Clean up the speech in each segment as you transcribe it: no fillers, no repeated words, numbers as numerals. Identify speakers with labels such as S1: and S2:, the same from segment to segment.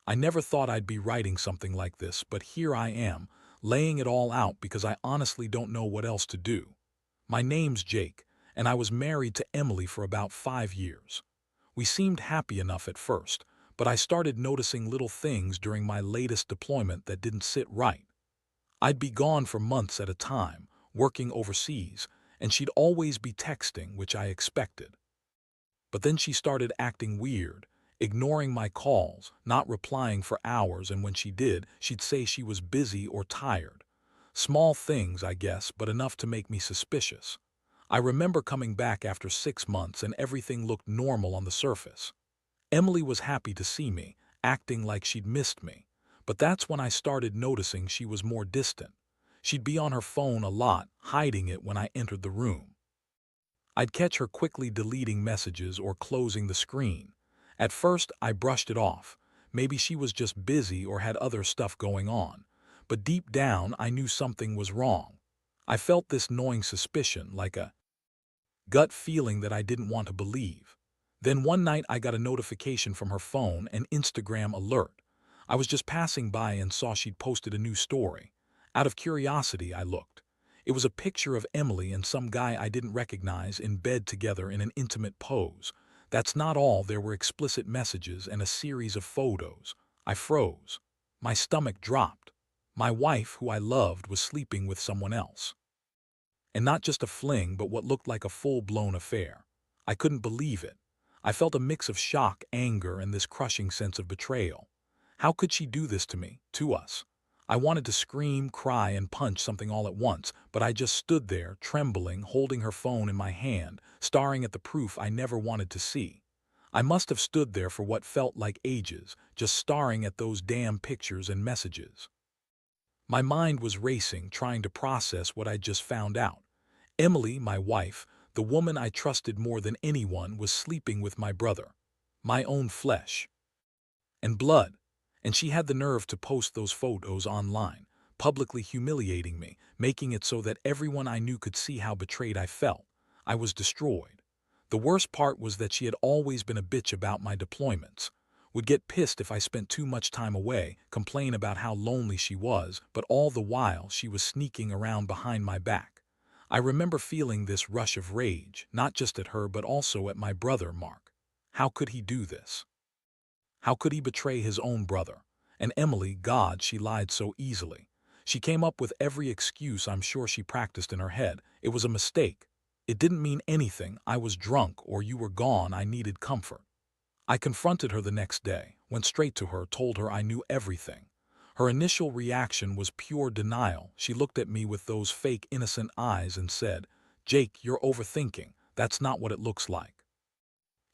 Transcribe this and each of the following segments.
S1: I never thought I'd be writing something like this, but here I am, laying it all out because I honestly don't know what else to do. My name's Jake, and I was married to Emily for about 5 years. We seemed happy enough at first, but I started noticing little things during my latest deployment that didn't sit right. I'd be gone for months at a time, working overseas, and she'd always be texting, which I expected. But then she started acting weird, ignoring my calls, not replying for hours, and when she did, she'd say she was busy or tired. Small things, I guess, but enough to make me suspicious. I remember coming back after 6 months and everything looked normal on the surface. Emily was happy to see me, acting like she'd missed me. But that's when I started noticing she was more distant. She'd be on her phone a lot, hiding it when I entered the room. I'd catch her quickly deleting messages or closing the screen. At first, I brushed it off. Maybe she was just busy or had other stuff going on. But deep down, I knew something was wrong. I felt this gnawing suspicion, like a gut feeling that I didn't want to believe. Then one night I got a notification from her phone, an Instagram alert. I was just passing by and saw she'd posted a new story. Out of curiosity, I looked. It was a picture of Emily and some guy I didn't recognize in bed together in an intimate pose. That's not all, there were explicit messages and a series of photos. I froze. My stomach dropped. My wife, who I loved, was sleeping with someone else. And not just a fling, but what looked like a full-blown affair. I couldn't believe it. I felt a mix of shock, anger, and this crushing sense of betrayal. How could she do this to me, to us? I wanted to scream, cry, and punch something all at once, but I just stood there, trembling, holding her phone in my hand, staring at the proof I never wanted to see. I must have stood there for what felt like ages, just staring at those damn pictures and messages. My mind was racing, trying to process what I'd just found out. Emily, my wife, the woman I trusted more than anyone, was sleeping with my brother, my own flesh and blood, and she had the nerve to post those photos online, publicly humiliating me, making it so that everyone I knew could see how betrayed I felt. I was destroyed. The worst part was that she had always been a bitch about my deployments. Would get pissed if I spent too much time away, complain about how lonely she was, but all the while she was sneaking around behind my back. I remember feeling this rush of rage, not just at her but also at my brother, Mark. How could he do this? How could he betray his own brother? And Emily, God, she lied so easily. She came up with every excuse I'm sure she practiced in her head. It was a mistake. It didn't mean anything. I was drunk, or you were gone. I needed comfort. I confronted her the next day, went straight to her, told her I knew everything. Her initial reaction was pure denial. She looked at me with those fake innocent eyes and said, "Jake, you're overthinking. That's not what it looks like.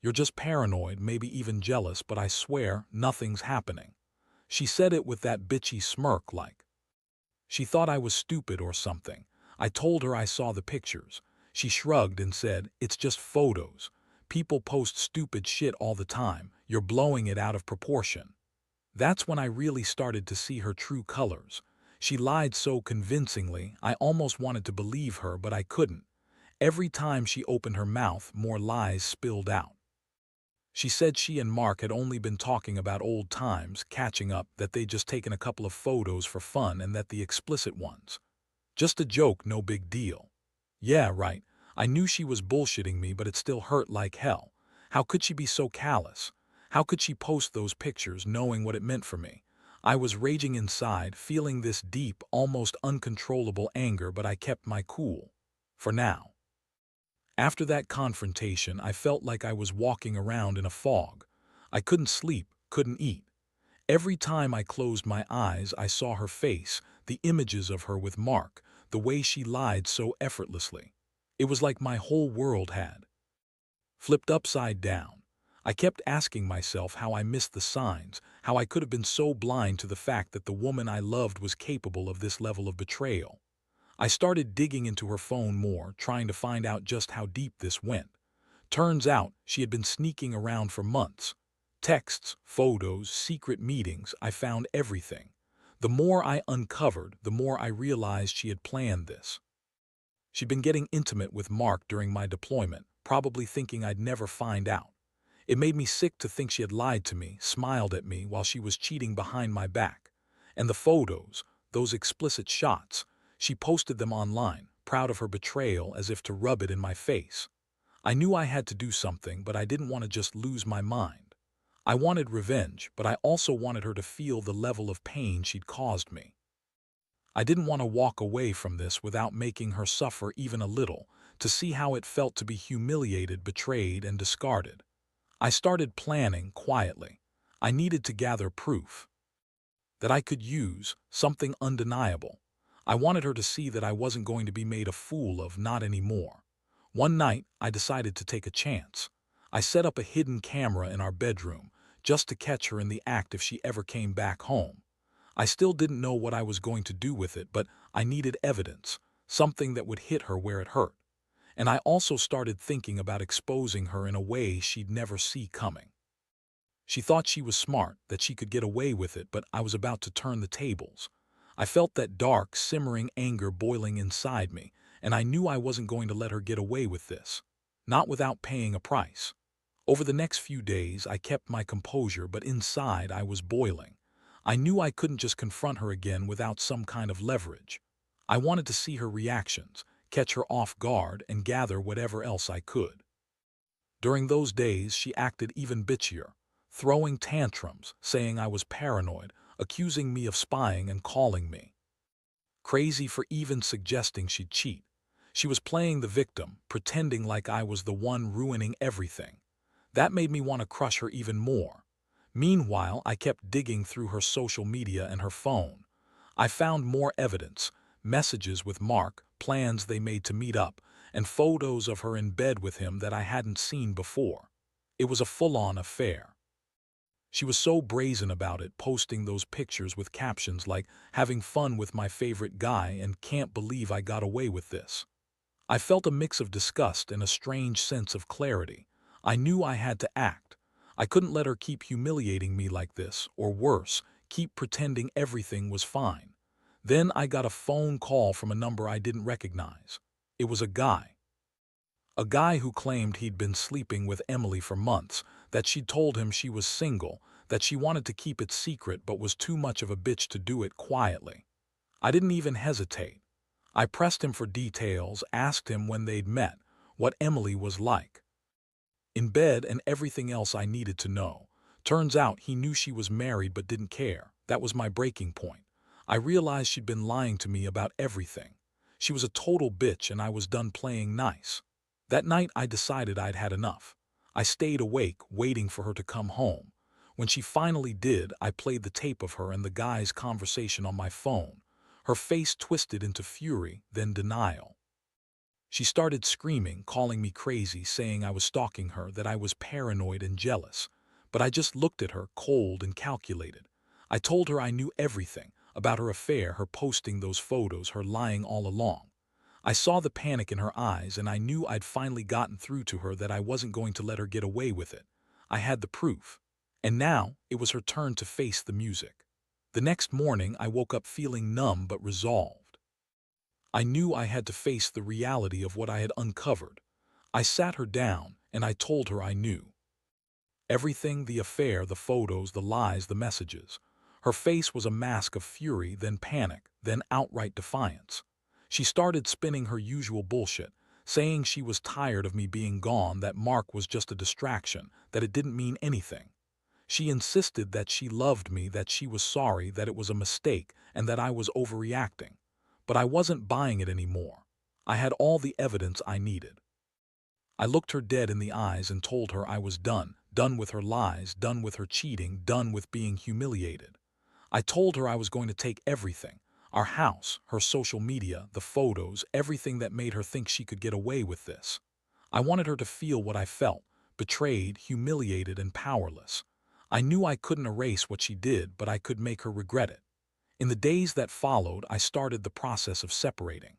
S1: You're just paranoid, maybe even jealous, but I swear nothing's happening." She said it with that bitchy smirk, like she thought I was stupid or something. I told her I saw the pictures. She shrugged and said, "It's just photos. People post stupid shit all the time. You're blowing it out of proportion." That's when I really started to see her true colors. She lied so convincingly, I almost wanted to believe her, but I couldn't. Every time she opened her mouth, more lies spilled out. She said she and Mark had only been talking about old times, catching up, that they'd just taken a couple of photos for fun, and that the explicit ones, just a joke, no big deal. Yeah, right. I knew she was bullshitting me, but it still hurt like hell. How could she be so callous? How could she post those pictures knowing what it meant for me? I was raging inside, feeling this deep, almost uncontrollable anger, but I kept my cool. For now. After that confrontation, I felt like I was walking around in a fog. I couldn't sleep, couldn't eat. Every time I closed my eyes, I saw her face, the images of her with Mark, the way she lied so effortlessly. It was like my whole world had flipped upside down. I kept asking myself how I missed the signs, how I could have been so blind to the fact that the woman I loved was capable of this level of betrayal. I started digging into her phone more, trying to find out just how deep this went. Turns out she had been sneaking around for months. Texts, photos, secret meetings, I found everything. The more I uncovered, the more I realized she had planned this. She'd been getting intimate with Mark during my deployment, probably thinking I'd never find out. It made me sick to think she had lied to me, smiled at me while she was cheating behind my back. And the photos, those explicit shots, she posted them online, proud of her betrayal as if to rub it in my face. I knew I had to do something, but I didn't want to just lose my mind. I wanted revenge, but I also wanted her to feel the level of pain she'd caused me. I didn't want to walk away from this without making her suffer even a little, to see how it felt to be humiliated, betrayed, and discarded. I started planning quietly. I needed to gather proof that I could use, something undeniable. I wanted her to see that I wasn't going to be made a fool of, not anymore. One night, I decided to take a chance. I set up a hidden camera in our bedroom, just to catch her in the act if she ever came back home. I still didn't know what I was going to do with it, but I needed evidence, something that would hit her where it hurt. And I also started thinking about exposing her in a way she'd never see coming. She thought she was smart, that she could get away with it, but I was about to turn the tables. I felt that dark, simmering anger boiling inside me, and I knew I wasn't going to let her get away with this. Not without paying a price. Over the next few days, I kept my composure, but inside I was boiling. I knew I couldn't just confront her again without some kind of leverage. I wanted to see her reactions, catch her off guard, and gather whatever else I could. During those days, she acted even bitchier, throwing tantrums, saying I was paranoid, accusing me of spying and calling me crazy for even suggesting she'd cheat. She was playing the victim, pretending like I was the one ruining everything. That made me want to crush her even more. Meanwhile, I kept digging through her social media and her phone. I found more evidence, messages with Mark, plans they made to meet up, and photos of her in bed with him that I hadn't seen before. It was a full-on affair. She was so brazen about it, posting those pictures with captions like, "having fun with my favorite guy and can't believe I got away with this." I felt a mix of disgust and a strange sense of clarity. I knew I had to act. I couldn't let her keep humiliating me like this, or worse, keep pretending everything was fine. Then I got a phone call from a number I didn't recognize. It was a guy. A guy who claimed he'd been sleeping with Emily for months, that she'd told him she was single, that she wanted to keep it secret but was too much of a bitch to do it quietly. I didn't even hesitate. I pressed him for details, asked him when they'd met, what Emily was like in bed, and everything else I needed to know. Turns out he knew she was married but didn't care. That was my breaking point. I realized she'd been lying to me about everything. She was a total bitch and I was done playing nice. That night I decided I'd had enough. I stayed awake, waiting for her to come home. When she finally did, I played the tape of her and the guy's conversation on my phone. Her face twisted into fury, then denial. She started screaming, calling me crazy, saying I was stalking her, that I was paranoid and jealous. But I just looked at her, cold and calculated. I told her I knew everything about her affair, her posting those photos, her lying all along. I saw the panic in her eyes, and I knew I'd finally gotten through to her, that I wasn't going to let her get away with it. I had the proof. And now it was her turn to face the music. The next morning I woke up feeling numb but resolved. I knew I had to face the reality of what I had uncovered. I sat her down and I told her I knew everything: the affair, the photos, the lies, the messages. Her face was a mask of fury, then panic, then outright defiance. She started spinning her usual bullshit, saying she was tired of me being gone, that Mark was just a distraction, that it didn't mean anything. She insisted that she loved me, that she was sorry, that it was a mistake, and that I was overreacting. But I wasn't buying it anymore. I had all the evidence I needed. I looked her dead in the eyes and told her I was done, done with her lies, done with her cheating, done with being humiliated. I told her I was going to take everything: our house, her social media, the photos, everything that made her think she could get away with this. I wanted her to feel what I felt: betrayed, humiliated, and powerless. I knew I couldn't erase what she did, but I could make her regret it. In the days that followed, I started the process of separating.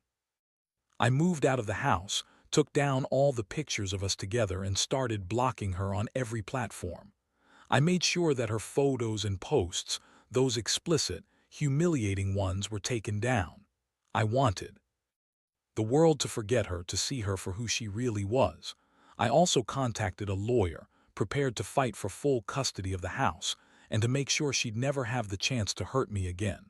S1: I moved out of the house, took down all the pictures of us together, and started blocking her on every platform. I made sure that her photos and posts, those explicit, humiliating ones, were taken down. I wanted the world to forget her, to see her for who she really was. I also contacted a lawyer, prepared to fight for full custody of the house and to make sure she'd never have the chance to hurt me again.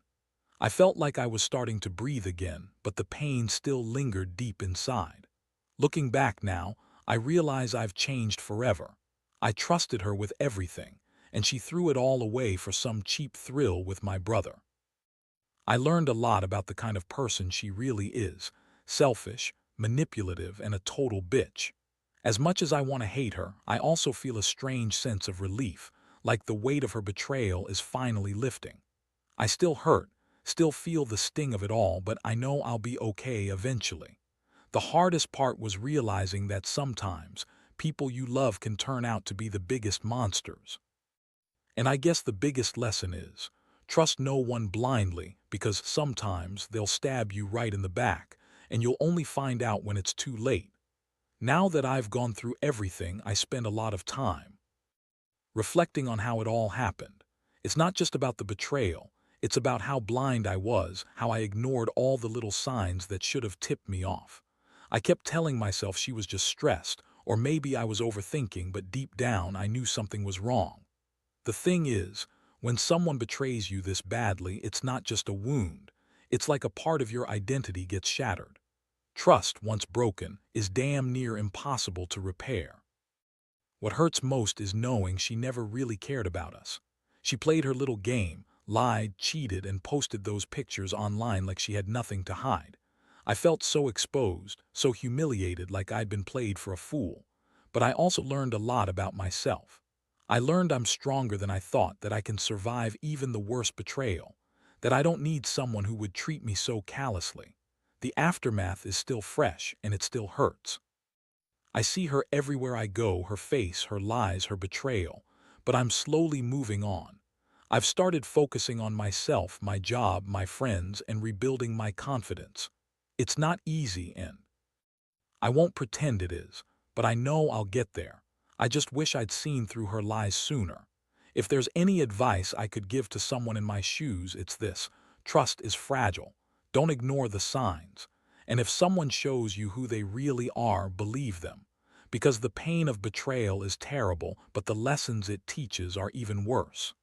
S1: I felt like I was starting to breathe again, but the pain still lingered deep inside. Looking back now, I realize I've changed forever. I trusted her with everything, and she threw it all away for some cheap thrill with my brother. I learned a lot about the kind of person she really is: selfish, manipulative, and a total bitch. As much as I want to hate her, I also feel a strange sense of relief, like the weight of her betrayal is finally lifting. I still hurt, still feel the sting of it all, but I know I'll be okay eventually. The hardest part was realizing that sometimes people you love can turn out to be the biggest monsters. And I guess the biggest lesson is, trust no one blindly, because sometimes they'll stab you right in the back, and you'll only find out when it's too late. Now that I've gone through everything, I spend a lot of time reflecting on how it all happened. It's not just about the betrayal, it's about how blind I was, how I ignored all the little signs that should have tipped me off. I kept telling myself she was just stressed, or maybe I was overthinking, but deep down I knew something was wrong. The thing is, when someone betrays you this badly, it's not just a wound. It's like a part of your identity gets shattered. Trust, once broken, is damn near impossible to repair. What hurts most is knowing she never really cared about us. She played her little game, lied, cheated, and posted those pictures online like she had nothing to hide. I felt so exposed, so humiliated, like I'd been played for a fool. But I also learned a lot about myself. I learned I'm stronger than I thought, that I can survive even the worst betrayal, that I don't need someone who would treat me so callously. The aftermath is still fresh, and it still hurts. I see her everywhere I go, her face, her lies, her betrayal, but I'm slowly moving on. I've started focusing on myself, my job, my friends, and rebuilding my confidence. It's not easy, and I won't pretend it is, but I know I'll get there. I just wish I'd seen through her lies sooner. If there's any advice I could give to someone in my shoes, it's this: trust is fragile. Don't ignore the signs. And if someone shows you who they really are, believe them. Because the pain of betrayal is terrible, but the lessons it teaches are even worse.